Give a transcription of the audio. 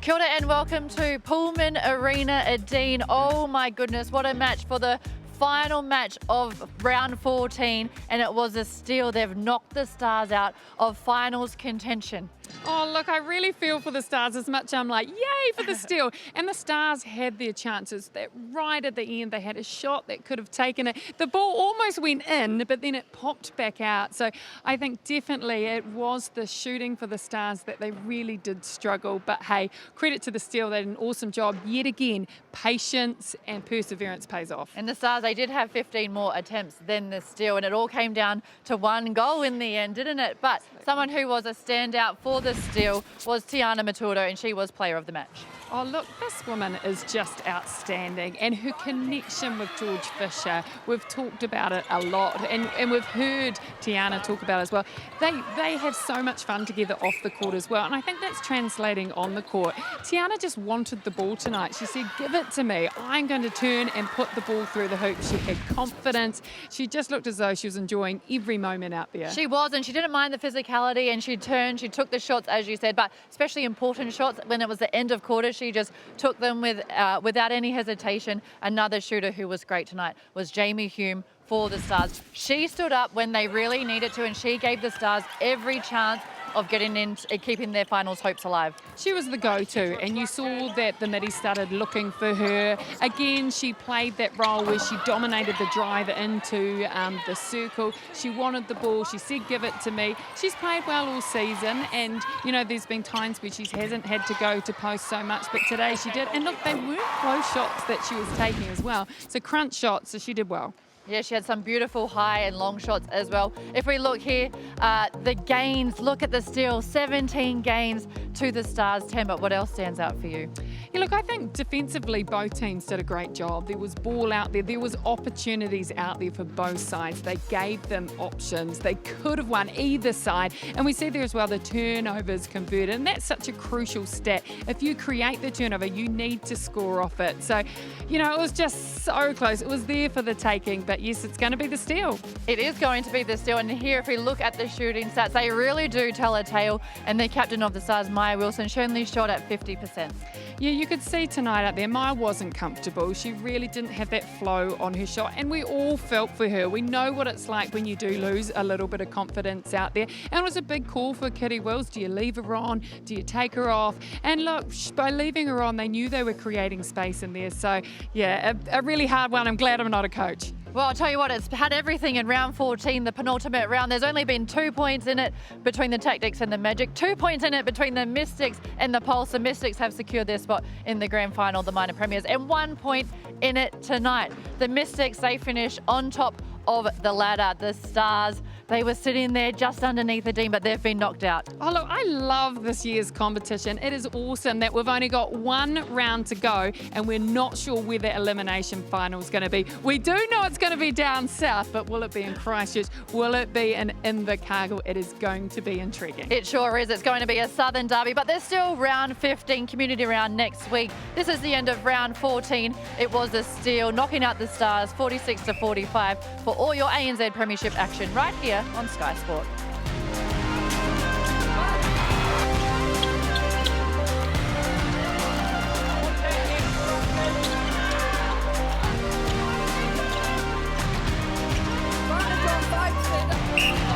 Kia ora and welcome to Pullman Arena, Dean. Oh my goodness, what a match for the final match of round 14, and it was a steal. They've knocked the Stars out of finals contention. Oh, look, I really feel for the Stars as much. I'm like, yay for the steal. And the Stars had their chances. That right at the end, they had a shot that could have taken it. The ball almost went in, but then it popped back out. So I think definitely it was the shooting for the Stars that they really did struggle. But hey, credit to the steal. They did an awesome job. Yet again, patience and perseverance pays off. And the Stars, they did have 15 more attempts than the steal, and it all came down to one goal in the end, didn't it? But someone who was a standout for the steal was Tiana Maturo, and she was player of the match. Oh, look, this woman is just outstanding, and her connection with George Fisher, we've talked about it a lot, and we've heard Tiana talk about it as well. They have so much fun together off the court as well, and I think that's translating on the court. Tiana just wanted the ball tonight. She said, give it to me. I'm going to turn and put the ball through the hoop. She had confidence. She just looked as though she was enjoying every moment out there. She was, and she didn't mind the physicality, and she turned, she took the shots, as you said, but especially important shots when it was the end of quarter. She just took them without any hesitation. Another shooter who was great tonight was Jamie Hume for the Stars. She stood up when they really needed to, and she gave the Stars every chance of getting in, keeping their finals hopes alive. She was the go-to, and you saw that the middies started looking for her. Again, she played that role where she dominated the drive into the circle. She wanted the ball. She said, give it to me. She's played well all season, and, you know, there's been times where she hasn't had to go to post so much, but today she did. And look, they weren't close shots that she was taking as well. So crunch shots, so she did well. Yeah, she had some beautiful high and long shots as well. If we look here, the gains, look at the steal, 17 gains to the Stars, 10, but what else stands out for you? Yeah, look, I think defensively both teams did a great job. There was ball out there. There was opportunities out there for both sides. They gave them options. They could have won either side. And we see there as well the turnovers converted. And that's such a crucial stat. If you create the turnover, you need to score off it. So, you know, it was just so close. It was there for the taking. But yes, it's going to be the steal. It is going to be the steal. And here, if we look at the shooting stats, they really do tell a tale. And the captain of the Stars, Maya Wilson, she only shot at 50%. Yeah, you could see tonight out there, Maya wasn't comfortable. She really didn't have that flow on her shot, and we all felt for her. We know what it's like when you do lose a little bit of confidence out there. And it was a big call for Kitty Wills. Do you leave her on? Do you take her off? And look, by leaving her on, they knew they were creating space in there. So, yeah, a really hard one. I'm glad I'm not a coach. Well, I'll tell you what, it's had everything in round 14, the penultimate round. There's only been 2 points in it between the Tactics and the Magic, 2 points in it between the Mystics and the Pulse. The Mystics have secured their spot in the grand final, the minor premiers, and 1 point in it tonight. The Mystics, they finish on top of the ladder. The Stars, they were sitting there just underneath the Dean, but they've been knocked out. Oh, look, I love this year's competition. It is awesome that we've only got one round to go, and we're not sure where the elimination final is going to be. We do know it's going to be down south, but will it be in Christchurch? Will it be in Invercargill? It is going to be intriguing. It sure is. It's going to be a Southern derby, but there's still round 15, community round next week. This is the end of round 14. It was a steal, knocking out the Stars 46-45 for all your ANZ Premiership action right here on Sky Sport. Five